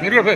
మీరు కూడా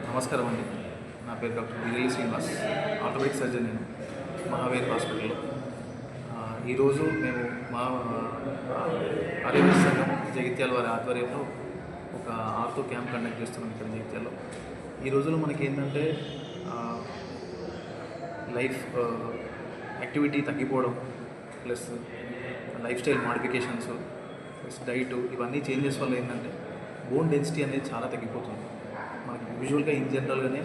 నమస్కారం అండి. నా పేరు doctor Vijay Srinivas, orthopaedic surgeon నేను మహావీర్ హాస్పిటల్లో. ఈరోజు మేము మా ఆరోగ్య సంఘం జగిత్యాల వారి ఆధ్వర్యంలో ఒక ఆర్థో క్యాంప్ కండక్ట్ చేస్తున్నాం ఇక్కడ జగిత్యాల్లో. ఈ రోజుల్లో మనకి ఏంటంటే లైఫ్ యాక్టివిటీ తగ్గిపోవడం, plus life style modifications, plus diet, ఇవన్నీ చేంజెస్ వల్ల ఏంటంటే బోన్ డెన్సిటీ అనేది చాలా తగ్గిపోతుంది. మనకి యూజువల్గా ఇన్ జనరల్గానే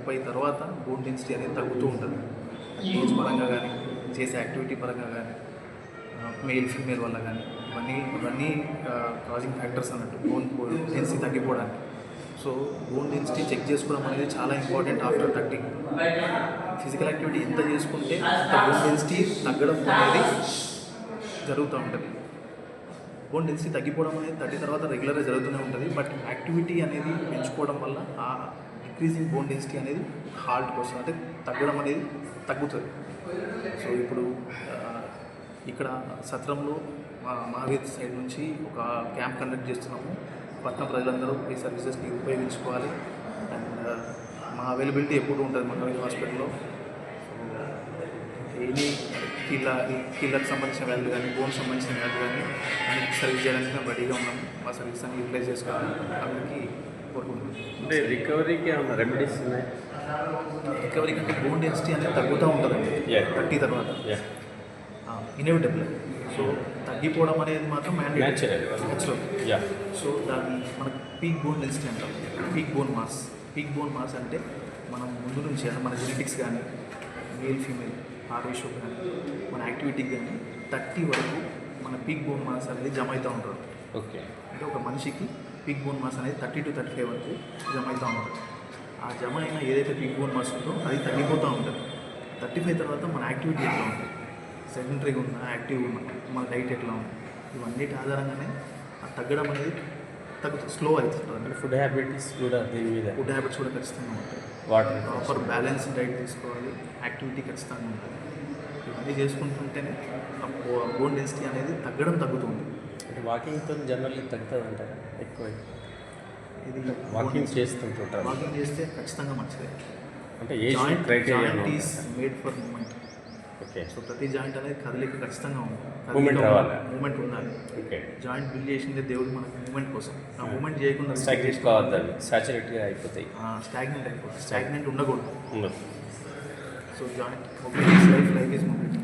30 తర్వాత బోన్ డెన్సిటీ అనేది తగ్గుతూ ఉంటుంది. ఏజ్ పరంగా కానీ, చేసే యాక్టివిటీ పరంగా కానీ, మేల్ ఫీమేల్ వల్ల కానీ, ఇవన్నీ కాజింగ్ ఫ్యాక్టర్స్ అన్నట్టు బోన్ డెన్సిటీ తగ్గిపోవడానికి. సో బోన్ డెన్సిటీ చెక్ చేసుకోవడం అనేది చాలా ఇంపార్టెంట్. ఆఫ్టర్ 30 ఫిజికల్ యాక్టివిటీ ఎంత చేసుకుంటే అంత బోన్ డెన్సిటీ తగ్గడం అనేది జరుగుతూ ఉంటుంది. బోన్ డెన్సిటీ తగ్గిపోవడం అనేది 30 తర్వాత రెగ్యులర్గా జరుగుతూనే ఉంటుంది. బట్ యాక్టివిటీ అనేది పెంచుకోవడం వల్ల ఆ ఇంక్రీజింగ్ బోన్ డెన్సిటీ అనేది హాల్ట్కి వస్తుంది, అంటే తగ్గడం అనేది తగ్గుతుంది. సో ఇప్పుడు ఇక్కడ సత్రంలో మహావీర్ సైడ్ నుంచి ఒక క్యాంప్ కండక్ట్ చేస్తున్నాము. పట్టణ ప్రజలందరూ ఈ సర్వీసెస్ని ఉపయోగించుకోవాలి. అండ్ మా అవైలబిలిటీ ఎప్పుడు ఉంటుంది మన హాస్పిటల్లో. ఎనీ కీళ్ళకి సంబంధించిన వ్యాధులు కానీ బోన్ సంబంధించిన వ్యాధులు కానీ అన్నిటికీ సర్వీస్ చేయడానికి మేము రెడీగా ఉన్నాము. మా సర్వీస్ అన్ని యూటిలైజ్ చేసుకోవాలి అందరికీ కోరుకుంటున్నాం. అంటే రికవరీకి ఏమన్నా రెమెడీస్ ఉన్నాయి? రికవరీ కంటే బోన్ డెన్సిటీ అనేది తగ్గుతూ ఉంటుందండి Yeah. 30 తర్వాత ఇన్ఎవిటబుల్. సో తగ్గిపోవడం అనేది మాత్రం Natural. న్యాచురల్. యా. సో దాన్ని మనకు పీక్ బోన్ డెన్సిటీ అంటాం. పీక్ బోన్ మాస్ అంటే మనం ముందు నుంచి మన జెనెటిక్స్ కానీ మేల్ ఫీమేల్ ఆ రేషియో కానీ మన యాక్టివిటీకి కానీ 30 వరకు మన పీక్ బోన్ మాస్ అనేది జమ అవుతూ ఉంటుంది. ఓకే. అంటే ఒక మనిషికి పీక్ బోన్ మాస్ అనేది 30 to 35 వరకు జమ అవుతూ ఉంటుంది. ఆ జమ అయిన ఏదైతే పీక్ బోన్ మాస్ ఉందో అది తగ్గిపోతూ ఉంటుంది. 35 తర్వాత మన యాక్టివిటీ ఎట్లా ఉంటుంది, సెడెంటరీగా ఉన్నా యాక్టివ్గా ఉన్నా మన డైట్ ఎట్లా ఉంది, ఇవన్నిటి ఆధారంగానే ఆ తగ్గడం అనేది స్లో అవుతుంది. అంటే ఫుడ్ హ్యాబిట్స్ కూడా దీని మీద, ఫుడ్ హ్యాబిట్స్ కూడా ఖచ్చితంగా ఉంటాయి. వాటర్ ప్రాపర్ బ్యాలెన్స్ డైట్ తీసుకోవాలి, యాక్టివిటీ ఖచ్చితంగా ఉంటుంది. ఇవన్నీ చేసుకుంటుంటేనే ఆ బోన్ డెన్సిటీ అనేది తగ్గుతుంది. అంటే వాకింగ్తో జనరల్లీ తగ్గుతుంది అంటారా? ఎక్కువ ఇది వాకింగ్ చేస్తుంటుంటారు. వాకింగ్ చేస్తే ఖచ్చితంగా మంచిది. అంటే age criteria joint is made for movement. Okay. So ప్రతి జాయింట్ అనేది కదలిక ఖచ్చితంగా ఉంది. Movement రావాలి. మూమెంట్ ఉండాలి. ఓకే. జాయింట్ బిల్డ్ చేసిందే దేవుడు మనకు మూమెంట్ కోసం. ఆ మూమెంట్ చేయకుండా స్టాగ్నేట్ కావద్దు, అవి సాచురేట్గా అయిపోతాయి. స్టాగ్నెంట్ అయిపోతుంది. స్టాగ్నెంట్ ఉండకూడదు. ఉండదు. So joint mobility life is mobility.